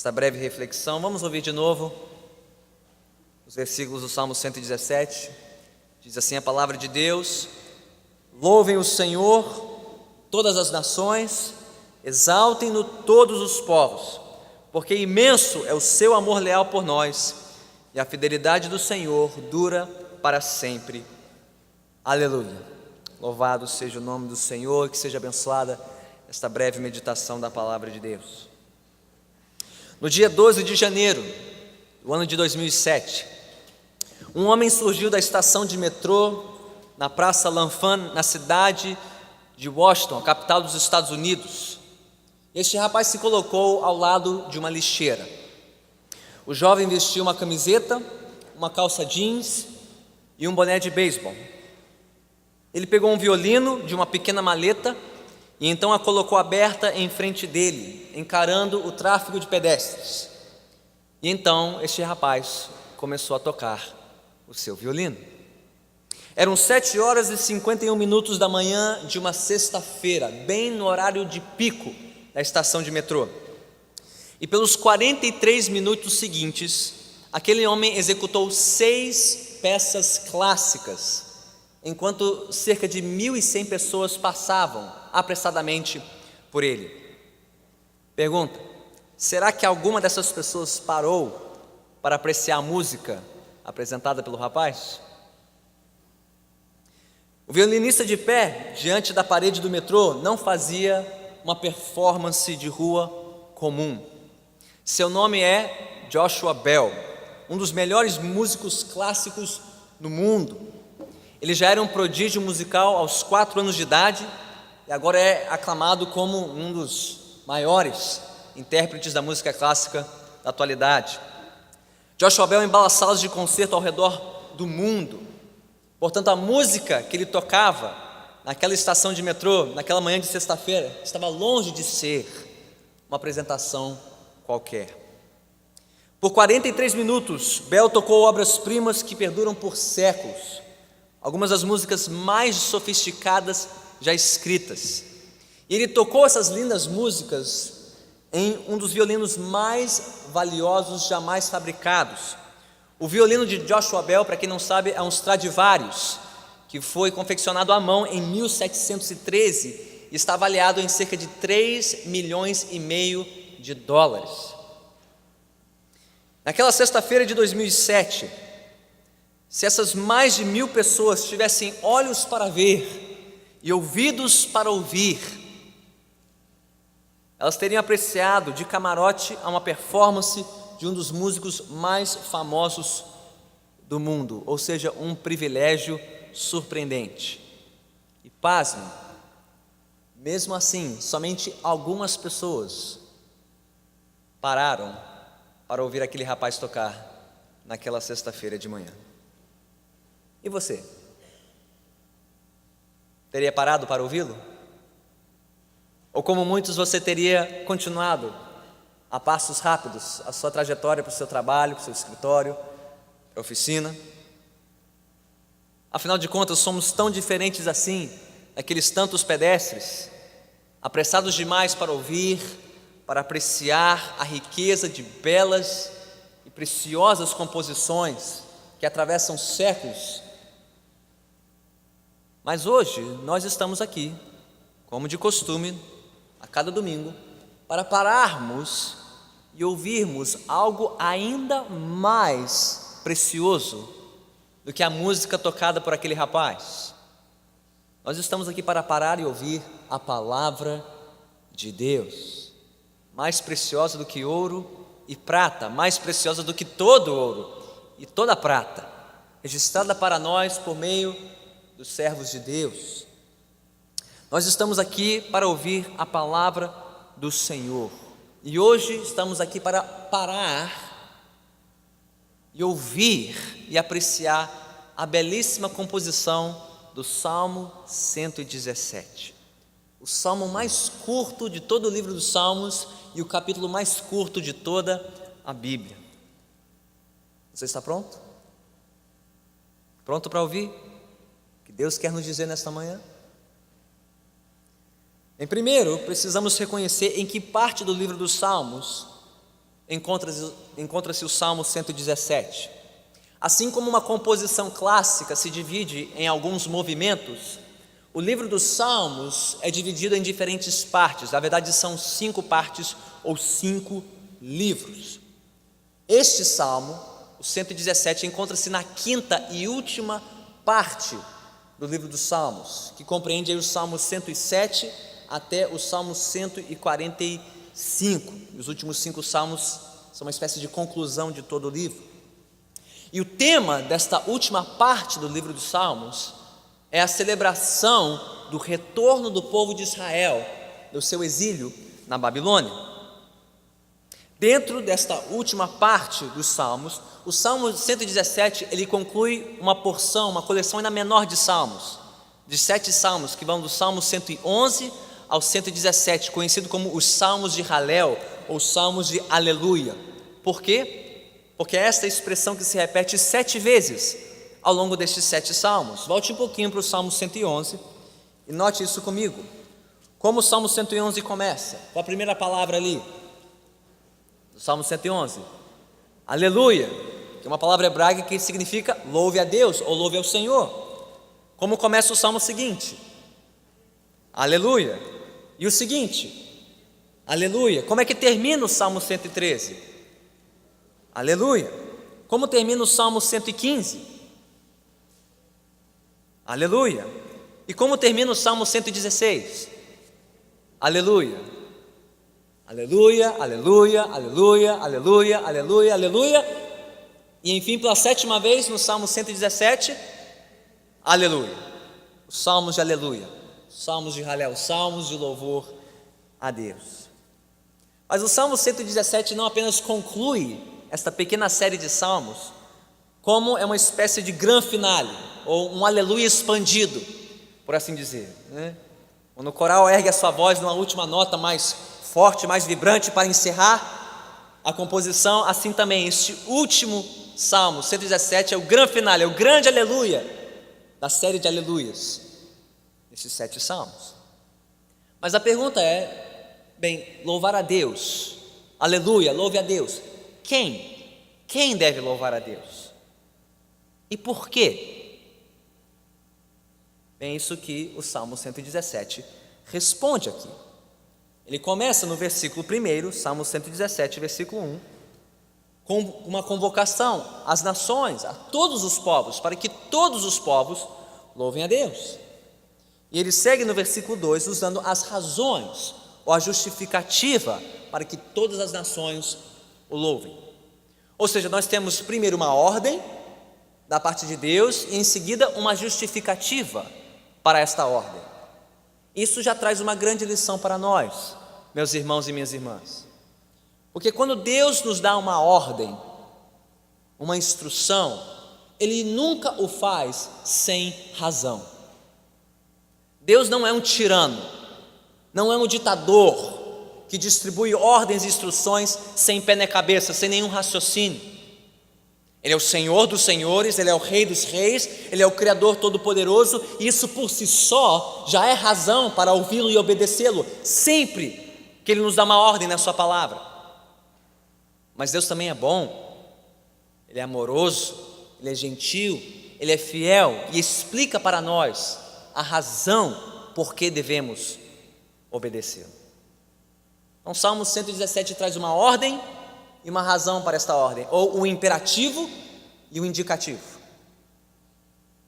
essa breve reflexão. Vamos ouvir de novo os versículos do Salmo 117. Diz assim a palavra de Deus: louvem o Senhor todas as nações, exaltem-no todos os povos, porque imenso é o seu amor leal por nós, e a fidelidade do Senhor dura para sempre. Aleluia. Louvado seja o nome do Senhor, que seja abençoada esta breve meditação da palavra de Deus. No dia 12 de janeiro do ano de 2007, um homem surgiu da estação de metrô na Praça Lanfan, na cidade de Washington, a capital dos Estados Unidos. Este rapaz se colocou ao lado de uma lixeira. O jovem vestiu uma camiseta, uma calça jeans e um boné de beisebol. Ele pegou um violino de uma pequena maleta e então a colocou aberta em frente dele, encarando o tráfego de pedestres. E então este rapaz começou a tocar o seu violino. Eram 7h51 da manhã de uma sexta-feira, bem no horário de pico da estação de metrô. E pelos 43 minutos seguintes, aquele homem executou 6 peças clássicas, enquanto cerca de 1.100 pessoas passavam apressadamente por ele. Pergunta: será que alguma dessas pessoas parou para apreciar a música apresentada pelo rapaz? O violinista de pé diante da parede do metrô não fazia uma performance de rua comum. Seu nome é Joshua Bell, um dos melhores músicos clássicos do mundo. Ele já era um prodígio musical aos 4 anos de idade e agora é aclamado como um dos maiores intérpretes da música clássica da atualidade. Joshua Bell embala salas de concerto ao redor do mundo. Portanto, a música que ele tocava naquela estação de metrô, naquela manhã de sexta-feira, estava longe de ser uma apresentação qualquer. Por 43 minutos, Bell tocou obras-primas que perduram por séculos, algumas das músicas mais sofisticadas já escritas. E ele tocou essas lindas músicas em um dos violinos mais valiosos jamais fabricados. O violino de Joshua Bell, para quem não sabe, é um Stradivarius, que foi confeccionado à mão em 1713 e está avaliado em cerca de 3,5 milhões de dólares. Naquela sexta-feira de 2007, se essas mais de 1.000 pessoas tivessem olhos para ver e ouvidos para ouvir, elas teriam apreciado de camarote a uma performance de um dos músicos mais famosos do mundo, ou seja, um privilégio surpreendente. E pasme, mesmo assim, somente algumas pessoas pararam para ouvir aquele rapaz tocar naquela sexta-feira de manhã. E você? Teria parado para ouvi-lo? Ou como muitos, você teria continuado a passos rápidos a sua trajetória para o seu trabalho, para o seu escritório, para a oficina? Afinal de contas, somos tão diferentes assim daqueles tantos pedestres, apressados demais para ouvir, para apreciar a riqueza de belas e preciosas composições que atravessam séculos. Mas hoje nós estamos aqui, como de costume, a cada domingo, para pararmos e ouvirmos algo ainda mais precioso do que a música tocada por aquele rapaz. Nós estamos aqui para parar e ouvir a palavra de Deus, mais preciosa do que ouro e prata, mais preciosa do que todo ouro e toda prata, registrada para nós por meio dos servos de Deus. Nós estamos aqui para ouvir a palavra do Senhor. E hoje estamos aqui para parar e ouvir e apreciar a belíssima composição do Salmo 117. O salmo mais curto de todo o livro dos Salmos e o capítulo mais curto de toda a Bíblia. Você está pronto? Pronto para ouvir o que Deus quer nos dizer nesta manhã? Em primeiro, precisamos reconhecer em que parte do livro dos Salmos encontra-se o Salmo 117. Assim como uma composição clássica se divide em alguns movimentos, o livro dos Salmos é dividido em diferentes partes. Na verdade, são 5 partes ou 5 livros. Este Salmo, o 117, encontra-se na 5ª e última parte do livro dos Salmos, que compreende aí os Salmos 107 até o Salmo 145. Os últimos 5 salmos são uma espécie de conclusão de todo o livro. E o tema desta última parte do livro dos Salmos é a celebração do retorno do povo de Israel do seu exílio na Babilônia. Dentro desta última parte dos Salmos, o Salmo 117, ele conclui uma porção, uma coleção ainda menor de salmos, de 7 salmos, que vão do Salmo 111 ao 117, conhecido como os Salmos de Halel, ou Salmos de Aleluia. Por quê? Porque é esta expressão que se repete 7 vezes ao longo destes 7 salmos. Volte um pouquinho para o Salmo 111 e note isso comigo. Como o Salmo 111 começa? Qual a primeira palavra ali? Do Salmo 111? Aleluia, que é uma palavra hebraica que significa louve a Deus ou louve ao Senhor. Como começa o salmo seguinte? Aleluia. E o seguinte? Aleluia. Como é que termina o Salmo 113? Aleluia. Como termina o Salmo 115? Aleluia. E como termina o Salmo 116? Aleluia. Aleluia, aleluia, aleluia, aleluia, aleluia, aleluia. E enfim, pela 7ª vez no Salmo 117, aleluia. Os salmos de aleluia, salmos de Halel, salmos de louvor a Deus. Mas o Salmo 117 não apenas conclui esta pequena série de salmos, como é uma espécie de grande finale, ou um aleluia expandido, por assim dizer, né? Quando o coral ergue a sua voz numa última nota mais forte, mais vibrante, para encerrar a composição, assim também este último Salmo 117 é o grande finale, é o grande aleluia da série de aleluias, esses 7 salmos. Mas a pergunta é, bem, louvar a Deus, aleluia, louve a Deus, quem deve louvar a Deus? E por quê? Bem, isso que o Salmo 117 responde aqui. Ele começa no versículo 1, Salmo 117, versículo 1, com uma convocação às nações, a todos os povos, para que todos os povos louvem a Deus. E ele segue no versículo 2, usando as razões, ou a justificativa, para que todas as nações o louvem. Ou seja, nós temos primeiro uma ordem da parte de Deus, e em seguida uma justificativa para esta ordem. Isso já traz uma grande lição para nós, meus irmãos e minhas irmãs. Porque quando Deus nos dá uma ordem, uma instrução, Ele nunca o faz sem razão. Deus não é um tirano, não é um ditador que distribui ordens e instruções sem pé nem cabeça, sem nenhum raciocínio. Ele é o Senhor dos senhores, Ele é o Rei dos reis, Ele é o Criador todo-poderoso, e isso por si só já é razão para ouvi-lo e obedecê-lo, sempre que Ele nos dá uma ordem na sua palavra. Mas Deus também é bom, Ele é amoroso, Ele é gentil, Ele é fiel, e explica para nós a razão por que devemos obedecê-lo. Então, o Salmo 117 traz uma ordem e uma razão para esta ordem, ou o imperativo e o indicativo.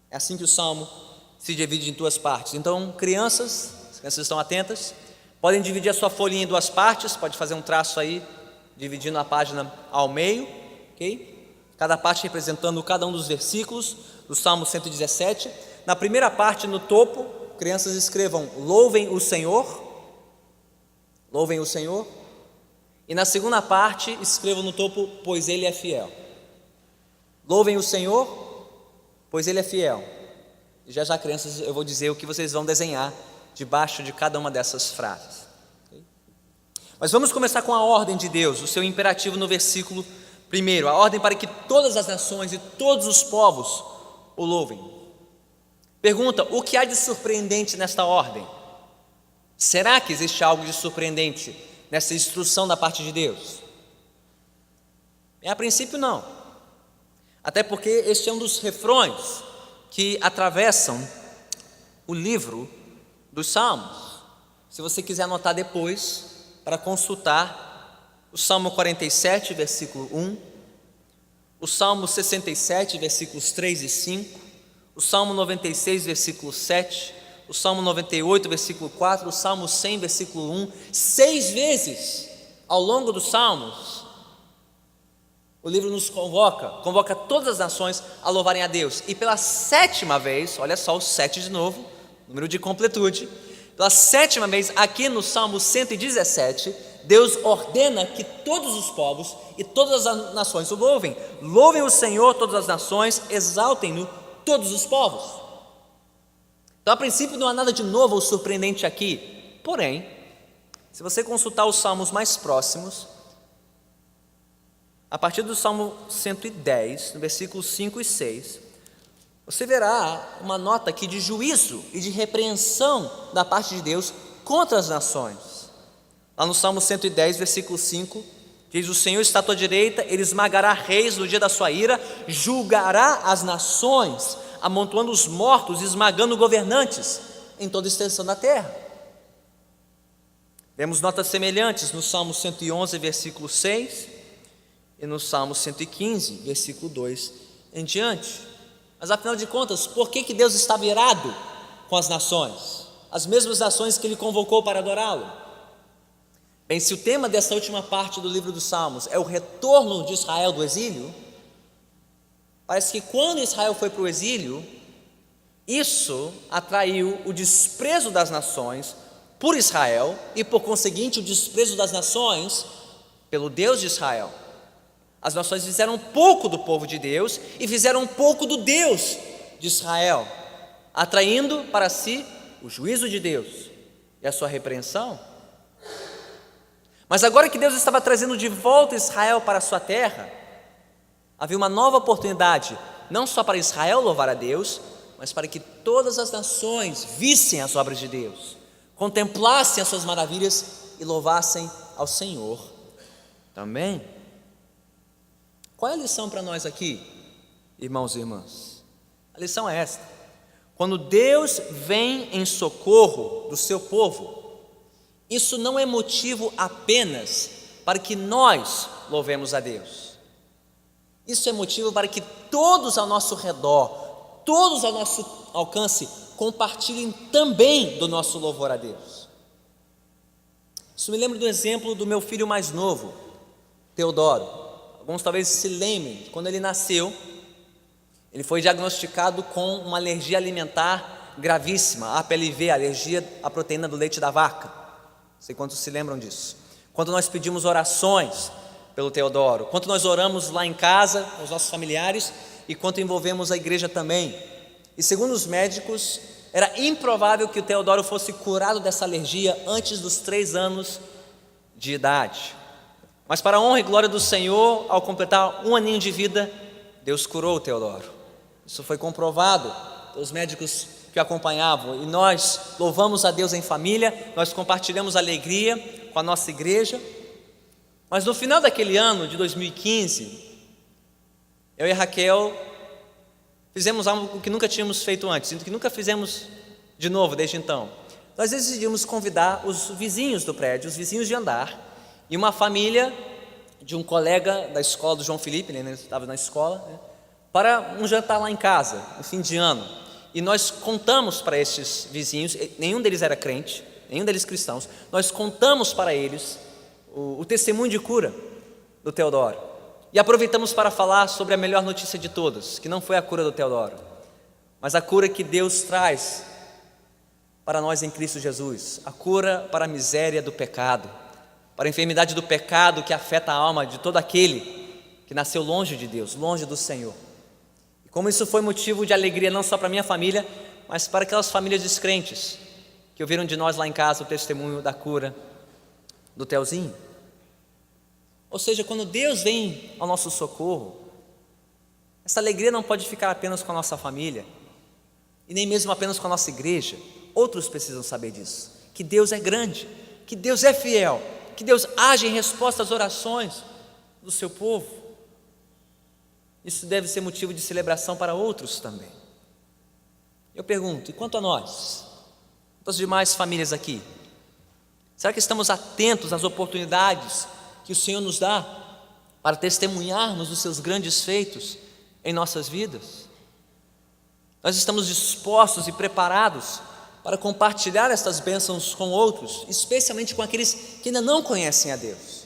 É assim que o Salmo se divide em 2 partes. Então, crianças, as crianças estão atentas, podem dividir a sua folhinha em 2 partes, pode fazer um traço aí, dividindo a página ao meio, ok? Cada parte representando cada um dos versículos do Salmo 117. Na primeira parte, no topo, crianças escrevam: louvem o Senhor, louvem o Senhor. E na segunda parte, escrevam no topo: pois Ele é fiel. Louvem o Senhor, pois Ele é fiel. E já crianças, eu vou dizer o que vocês vão desenhar debaixo de cada uma dessas frases. Okay? Mas vamos começar com a ordem de Deus, o seu imperativo no versículo 1, a ordem para que todas as nações e todos os povos o louvem. Pergunta: o que há de surpreendente nesta ordem? Será que existe algo de surpreendente nessa instrução da parte de Deus? A princípio não, até porque este é um dos refrões que atravessam o livro dos Salmos. Se você quiser anotar depois, para consultar o Salmo 47, versículo 1, o Salmo 67, versículos 3 e 5, o Salmo 96, versículo 7, o Salmo 98, versículo 4, o Salmo 100, versículo 1, 6 vezes ao longo dos Salmos, o livro nos convoca todas as nações a louvarem a Deus. E pela 7ª vez, olha só o 7 de novo, número de completude, pela 7ª vez, aqui no Salmo 117, Deus ordena que todos os povos e todas as nações o louvem. Louvem o Senhor, todas as nações, exaltem-no todos os povos. Então, a princípio, não há nada de novo ou surpreendente aqui. Porém, se você consultar os salmos mais próximos, a partir do Salmo 110, no versículos 5 e 6, você verá uma nota aqui de juízo e de repreensão da parte de Deus contra as nações. Lá no Salmo 110, versículo 5, diz: o Senhor está à tua direita, ele esmagará reis no dia da sua ira, julgará as nações, amontoando os mortos, esmagando governantes em toda a extensão da terra. Vemos notas semelhantes no Salmo 111, versículo 6, e no Salmo 115, versículo 2 em diante. Mas afinal de contas, por que Deus estava irado com as nações? As mesmas nações que Ele convocou para adorá-lo. Bem, se o tema dessa última parte do livro dos Salmos é o retorno de Israel do exílio, parece que quando Israel foi para o exílio, isso atraiu o desprezo das nações por Israel e, por conseguinte, o desprezo das nações pelo Deus de Israel. As nações fizeram pouco do povo de Deus e fizeram pouco do Deus de Israel, atraindo para si o juízo de Deus e a sua repreensão. Mas agora que Deus estava trazendo de volta Israel para a sua terra, havia uma nova oportunidade, não só para Israel louvar a Deus, mas para que todas as nações vissem as obras de Deus, contemplassem as suas maravilhas e louvassem ao Senhor também. Qual é a lição para nós aqui, irmãos e irmãs? A lição é esta: quando Deus vem em socorro do seu povo, isso não é motivo apenas para que nós louvemos a Deus. Isso é motivo para que todos ao nosso redor, todos ao nosso alcance, compartilhem também do nosso louvor a Deus. Isso me lembra do exemplo do meu filho mais novo, Teodoro. Alguns talvez se lembrem, quando ele nasceu, ele foi diagnosticado com uma alergia alimentar gravíssima, a APLV, alergia à proteína do leite da vaca. Não sei quantos se lembram disso. Quando nós pedimos orações pelo Teodoro, quanto nós oramos lá em casa, com os nossos familiares, e quanto envolvemos a igreja também. E segundo os médicos, era improvável que o Teodoro fosse curado dessa alergia antes dos 3 anos de idade. Mas para a honra e glória do Senhor, ao completar 1 aninho de vida, Deus curou o Teodoro. Isso foi comprovado pelos médicos que o acompanhavam. E nós louvamos a Deus em família, nós compartilhamos alegria com a nossa igreja. Mas no final daquele ano de 2015, eu e a Raquel fizemos algo que nunca tínhamos feito antes, e que nunca fizemos de novo desde então. Nós decidimos convidar os vizinhos do prédio, os vizinhos de andar, e uma família de um colega da escola do João Felipe, ele estava na escola, para um jantar lá em casa, no fim de ano. E nós contamos para estes vizinhos, nenhum deles era crente, nenhum deles cristãos, nós contamos para eles o testemunho de cura do Teodoro. E aproveitamos para falar sobre a melhor notícia de todas, que não foi a cura do Teodoro, mas a cura que Deus traz para nós em Cristo Jesus, a cura para a miséria do pecado, para a enfermidade do pecado que afeta a alma de todo aquele que nasceu longe de Deus, longe do Senhor. E como isso foi motivo de alegria não só para a minha família, mas para aquelas famílias descrentes que ouviram de nós lá em casa o testemunho da cura do Teozinho. Ou seja, quando Deus vem ao nosso socorro, essa alegria não pode ficar apenas com a nossa família, e nem mesmo apenas com a nossa igreja. Outros precisam saber disso, que Deus é grande, que Deus é fiel, que Deus age em resposta às orações do seu povo. isso deve ser motivo de celebração para outros também. Eu pergunto, e quanto a nós? Quantas demais famílias aqui? Será que estamos atentos às oportunidades que o Senhor nos dá para testemunharmos os seus grandes feitos em nossas vidas? Nós estamos dispostos e preparados para compartilhar estas bênçãos com outros, especialmente com aqueles que ainda não conhecem a Deus,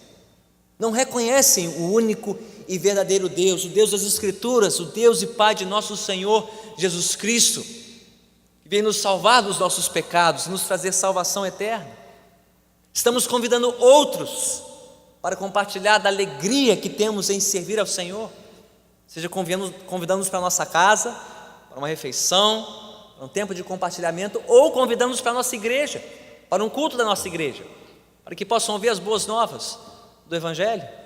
não reconhecem o único e verdadeiro Deus, o Deus das Escrituras, o Deus e Pai de nosso Senhor Jesus Cristo, que vem nos salvar dos nossos pecados, nos trazer salvação eterna. Estamos convidando outros para compartilhar da alegria que temos em servir ao Senhor, seja convidando-nos para a nossa casa, para uma refeição, para um tempo de compartilhamento, ou convidando-nos para a nossa igreja, para um culto da nossa igreja, para que possam ouvir as boas novas do Evangelho.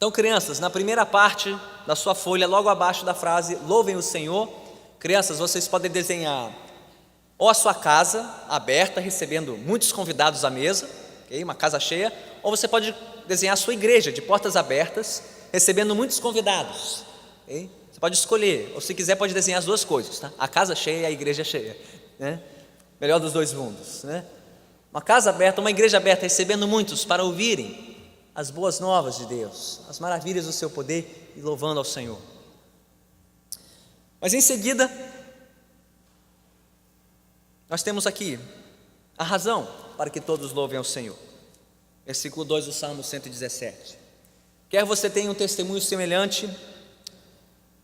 Então, crianças, na primeira parte da sua folha, logo abaixo da frase louvem o Senhor, crianças, vocês podem desenhar ou a sua casa aberta, recebendo muitos convidados à mesa, okay? Uma casa cheia, ou você pode desenhar a sua igreja de portas abertas, recebendo muitos convidados, okay? Você pode escolher, ou se quiser pode desenhar as duas coisas, tá? A casa cheia e a igreja cheia, né? Melhor dos dois mundos, né? Uma casa aberta, uma igreja aberta, recebendo muitos para ouvirem as boas novas de Deus, as maravilhas do seu poder e louvando ao Senhor. Mas em seguida, nós temos aqui a razão para que todos louvem ao Senhor. Versículo 2 do Salmo 117. Quer você tenha um testemunho semelhante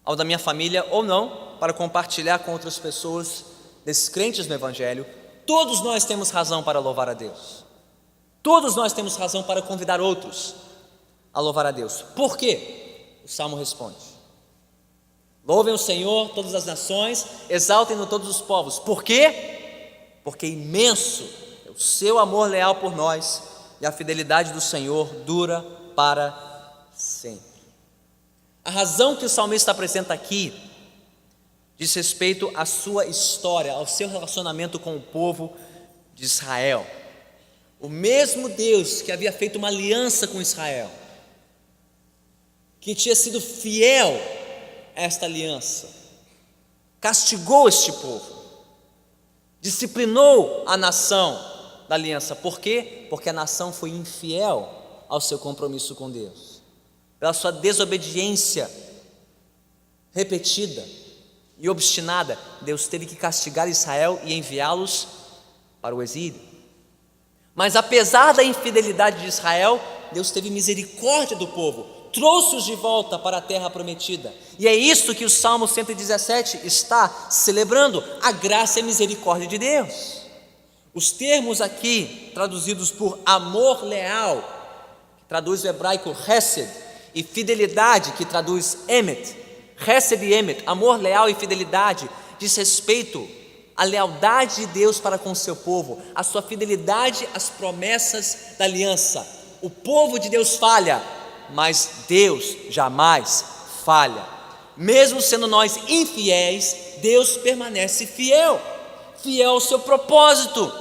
ao da minha família ou não, para compartilhar com outras pessoas descrentes no Evangelho, todos nós temos razão para louvar a Deus. Todos nós temos razão para convidar outros a louvar a Deus. Por quê? O Salmo responde: louvem o Senhor todas as nações, exaltem-no todos os povos. Por quê? Porque imenso é o seu amor leal por nós e a fidelidade do Senhor dura para sempre. A razão que o salmista apresenta aqui diz respeito à sua história, ao seu relacionamento com o povo de Israel. O mesmo Deus que havia feito uma aliança com Israel, que tinha sido fiel a esta aliança, castigou este povo, disciplinou a nação da aliança. Por quê? Porque a nação foi infiel ao seu compromisso com Deus. Pela sua desobediência repetida e obstinada, Deus teve que castigar Israel e enviá-los para o exílio. Mas apesar da infidelidade de Israel, Deus teve misericórdia do povo, trouxe-os de volta para a terra prometida. E é isso que o Salmo 117 está celebrando, a graça e a misericórdia de Deus. Os termos aqui traduzidos por amor leal, que traduz o hebraico hesed, e fidelidade, que traduz emet, hesed e emet, amor leal e fidelidade, diz respeito à lealdade de Deus para com o seu povo, a sua fidelidade às promessas da aliança. O povo de Deus falha, mas Deus jamais falha. Mesmo sendo nós infiéis, Deus permanece fiel, fiel ao seu propósito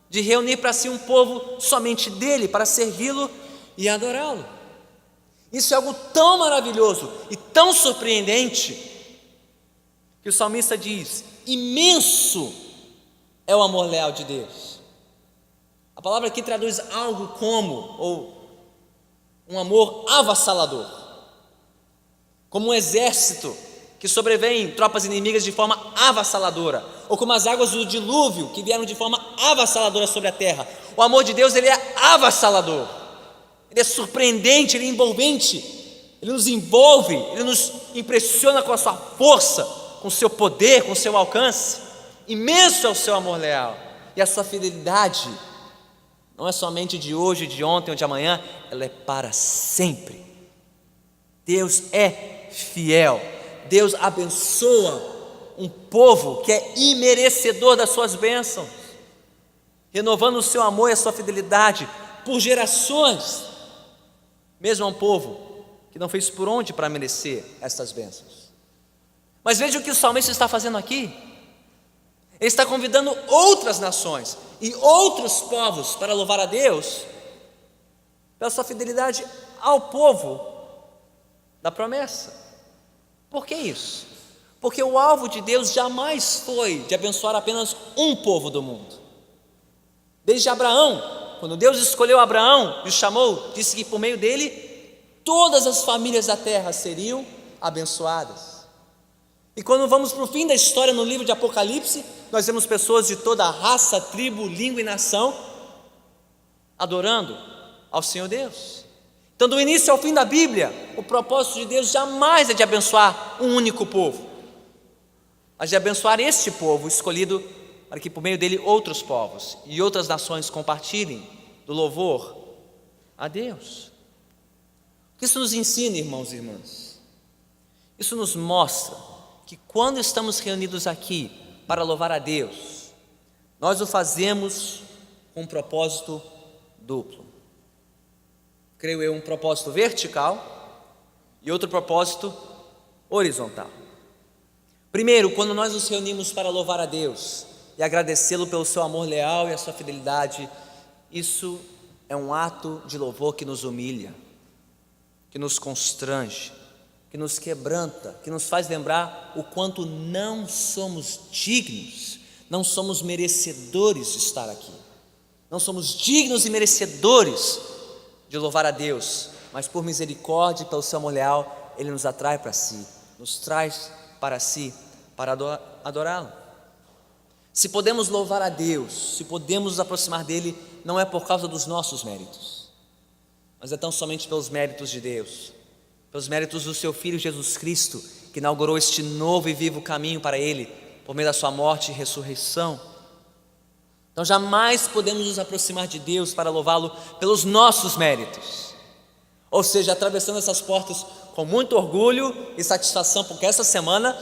de reunir para si um povo somente dele, para servi-lo e adorá-lo. Isso é algo tão maravilhoso e tão surpreendente que o salmista diz: imenso é o amor leal de Deus. A palavra aqui traduz algo como, ou um amor avassalador, como um exército que sobrevém tropas inimigas de forma avassaladora, ou como as águas do dilúvio que vieram de forma avassaladora sobre a terra. O amor de Deus, ele é avassalador, ele é surpreendente, ele é envolvente, ele nos envolve, ele nos impressiona com a sua força, com o seu poder, com o seu alcance. Imenso é o seu amor leal, e a sua fidelidade não é somente de hoje, de ontem ou de amanhã, ela é para sempre. Deus é fiel, Deus abençoa um povo que é imerecedor das suas bênçãos, renovando o seu amor e a sua fidelidade por gerações, mesmo a um povo que não fez por onde para merecer estas bênçãos. Mas veja o que o salmista está fazendo aqui. Ele está convidando outras nações e outros povos para louvar a Deus pela sua fidelidade ao povo da promessa. Por que isso? Porque o alvo de Deus jamais foi de abençoar apenas um povo do mundo. Desde Abraão, quando Deus escolheu Abraão e o chamou, disse que por meio dele todas as famílias da terra seriam abençoadas. E quando vamos para o fim da história no livro de Apocalipse, nós vemos pessoas de toda raça, tribo, língua e nação adorando ao Senhor Deus. Então, do início ao fim da Bíblia, o propósito de Deus jamais é de abençoar um único povo, mas de abençoar este povo escolhido para que por meio dele outros povos e outras nações compartilhem do louvor a Deus. O que isso nos ensina, irmãos e irmãs? Isso nos mostra que quando estamos reunidos aqui para louvar a Deus, nós o fazemos com um propósito duplo. Creio eu, um propósito vertical e outro propósito horizontal. Primeiro, quando nós nos reunimos para louvar a Deus e agradecê-lo pelo seu amor leal e a sua fidelidade, isso é um ato de louvor que nos humilha, que nos constrange, que nos quebranta, que nos faz lembrar o quanto não somos dignos, não somos merecedores de estar aqui, não somos dignos e merecedores de louvar a Deus, mas por misericórdia e pelo seu amor leal, Ele nos atrai para si, nos traz para si, para adorá-lo. Se podemos louvar a Deus, se podemos nos aproximar dEle, não é por causa dos nossos méritos, mas é tão somente pelos méritos de Deus, pelos méritos do seu Filho Jesus Cristo, que inaugurou este novo e vivo caminho para Ele, por meio da sua morte e ressurreição. Então jamais podemos nos aproximar de Deus para louvá-lo pelos nossos méritos, ou seja, atravessando essas portas com muito orgulho e satisfação, porque essa semana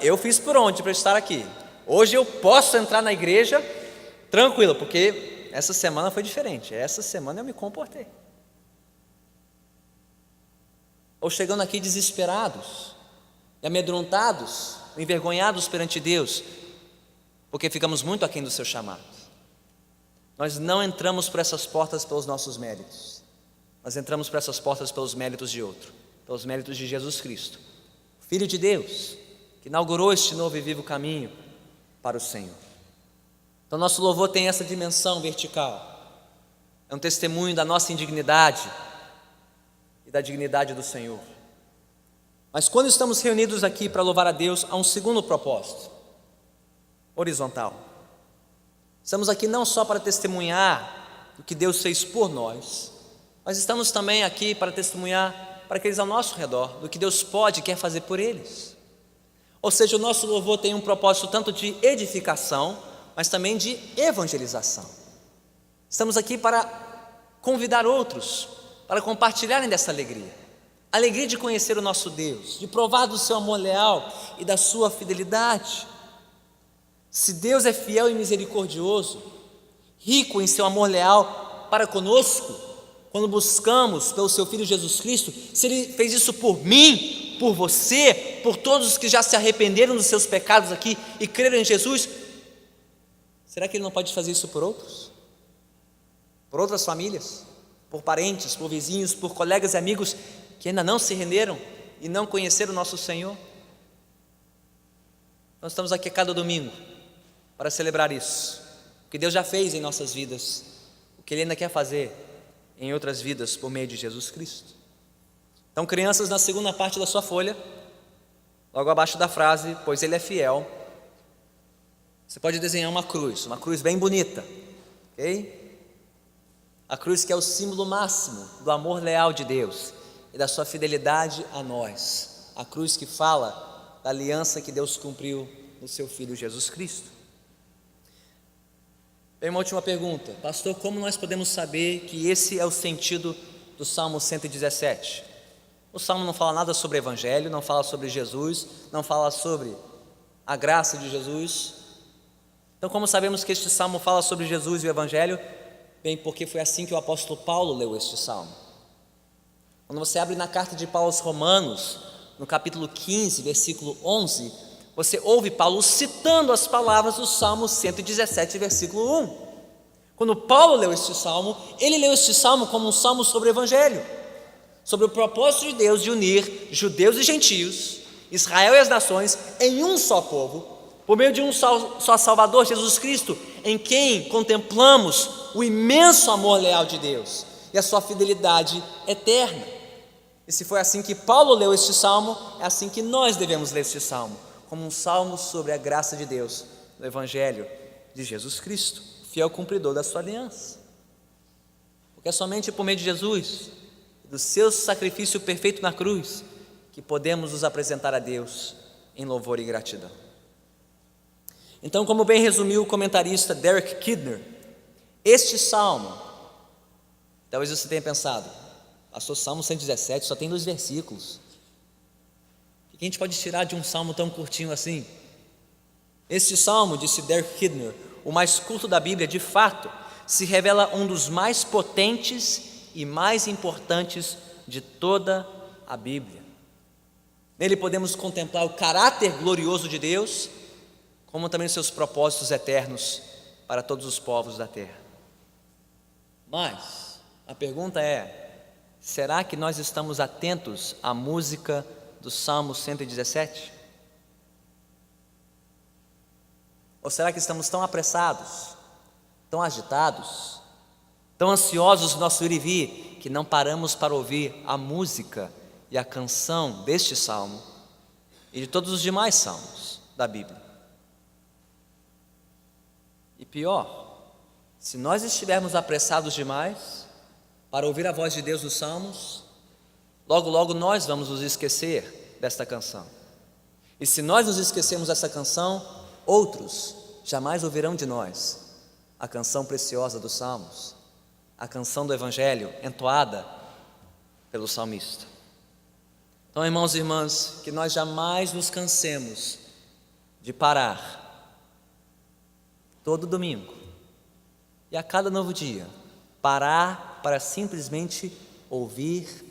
eu fiz por onde para estar aqui. Hoje eu posso entrar na igreja tranquilo, porque essa semana foi diferente, essa semana eu me comportei. Ou chegando aqui desesperados, e amedrontados, envergonhados perante Deus, porque ficamos muito aquém do seu chamado. Nós não entramos por essas portas pelos nossos méritos, nós entramos por essas portas pelos méritos de outro, pelos méritos de Jesus Cristo, Filho de Deus, que inaugurou este novo e vivo caminho para o Senhor. Então nosso louvor tem essa dimensão vertical, é um testemunho da nossa indignidade e da dignidade do Senhor. Mas quando estamos reunidos aqui para louvar a Deus, há um segundo propósito, horizontal. Estamos aqui não só para testemunhar o que Deus fez por nós, mas estamos também aqui para testemunhar para aqueles ao nosso redor do que Deus pode e quer fazer por eles. Ou seja, o nosso louvor tem um propósito tanto de edificação, mas também de evangelização. Estamos aqui para convidar outros para compartilharem dessa alegria, a alegria de conhecer o nosso Deus, de provar do seu amor leal e da sua fidelidade. Se Deus é fiel e misericordioso, rico em seu amor leal para conosco, quando buscamos pelo seu Filho Jesus Cristo, se Ele fez isso por mim, por você, por todos os que já se arrependeram dos seus pecados aqui e creram em Jesus, será que Ele não pode fazer isso por outros? Por outras famílias, por parentes, por vizinhos, por colegas e amigos que ainda não se renderam e não conheceram o nosso Senhor? Nós estamos aqui a cada domingo para celebrar isso, o que Deus já fez em nossas vidas, o que Ele ainda quer fazer em outras vidas por meio de Jesus Cristo. Então, crianças, na segunda parte da sua folha, logo abaixo da frase, pois Ele é fiel, você pode desenhar uma cruz bem bonita, ok? A cruz que é o símbolo máximo do amor leal de Deus e da sua fidelidade a nós, a cruz que fala da aliança que Deus cumpriu no seu Filho Jesus Cristo. Tem uma última pergunta, pastor, como nós podemos saber que esse é o sentido do Salmo 117? O Salmo não fala nada sobre o Evangelho, não fala sobre Jesus, não fala sobre a graça de Jesus. Então, como sabemos que este Salmo fala sobre Jesus e o Evangelho? Bem, porque foi assim que o apóstolo Paulo leu este Salmo. Quando você abre na carta de Paulo aos Romanos, no capítulo 15, versículo 11, você ouve Paulo citando as palavras do Salmo 117, versículo 1. Quando Paulo leu este salmo, ele leu este salmo como um salmo sobre o Evangelho, sobre o propósito de Deus de unir judeus e gentios, Israel e as nações, em um só povo, por meio de um só Salvador, Jesus Cristo, em quem contemplamos o imenso amor leal de Deus e a sua fidelidade eterna. E se foi assim que Paulo leu este salmo, é assim que nós devemos ler este salmo, como um salmo sobre a graça de Deus, no Evangelho de Jesus Cristo, fiel cumpridor da sua aliança. Porque é somente por meio de Jesus, do seu sacrifício perfeito na cruz, que podemos nos apresentar a Deus em louvor e gratidão. Então, como bem resumiu o comentarista Derek Kidner, este salmo, talvez você tenha pensado, pastor, Salmo 117 só tem 2 versículos. O que a gente pode tirar de um salmo tão curtinho assim? Este salmo, disse Derek Kidner, o mais curto da Bíblia, de fato, se revela um dos mais potentes e mais importantes de toda a Bíblia. Nele podemos contemplar o caráter glorioso de Deus, como também os seus propósitos eternos para todos os povos da terra. Mas a pergunta é: será que nós estamos atentos à música do Salmo 117? Ou será que estamos tão apressados, tão agitados, tão ansiosos no nosso ir e vir, que não paramos para ouvir a música e a canção deste salmo e de todos os demais salmos da Bíblia? E pior, se nós estivermos apressados demais para ouvir a voz de Deus nos salmos, logo logo nós vamos nos esquecer desta canção. E se nós nos esquecermos dessa canção, outros jamais ouvirão de nós a canção preciosa dos salmos, a canção do Evangelho entoada pelo salmista. Então, irmãos e irmãs, que nós jamais nos cansemos de parar todo domingo e a cada novo dia, parar para simplesmente ouvir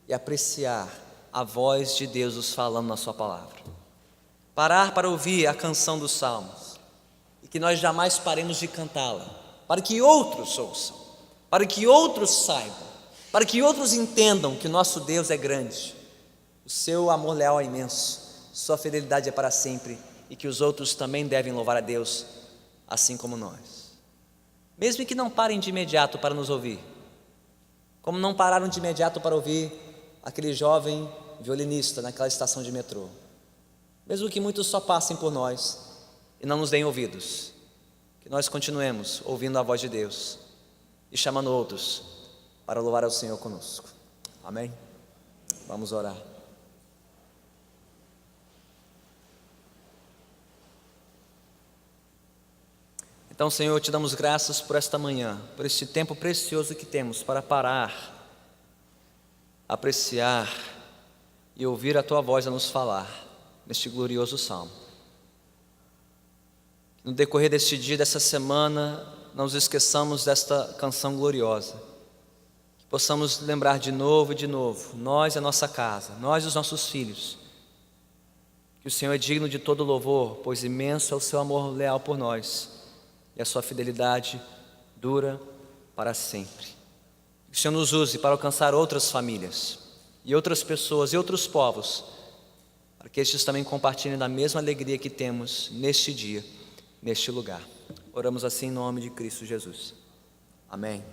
e apreciar a voz de Deus nos falando na sua palavra. Parar para ouvir a canção dos salmos e que nós jamais paremos de cantá-la, para que outros ouçam, para que outros saibam, para que outros entendam que o nosso Deus é grande, o seu amor leal é imenso, sua fidelidade é para sempre e que os outros também devem louvar a Deus assim como nós. Mesmo que não parem de imediato para nos ouvir, como não pararam de imediato para ouvir aquele jovem violinista naquela estação de metrô, mesmo que muitos só passem por nós e não nos deem ouvidos, que nós continuemos ouvindo a voz de Deus e chamando outros para louvar ao Senhor conosco. Amém? Vamos orar. Então, Senhor, te damos graças por esta manhã, por este tempo precioso que temos para parar, apreciar e ouvir a Tua voz a nos falar neste glorioso salmo. No decorrer deste dia, dessa semana, não nos esqueçamos desta canção gloriosa, que possamos lembrar de novo, nós e a nossa casa, nós e os nossos filhos, que o Senhor é digno de todo louvor, pois imenso é o seu amor leal por nós, e a sua fidelidade dura para sempre. Que o Senhor nos use para alcançar outras famílias, e outras pessoas, e outros povos, para que estes também compartilhem da mesma alegria que temos neste dia, neste lugar. Oramos assim em nome de Cristo Jesus. Amém.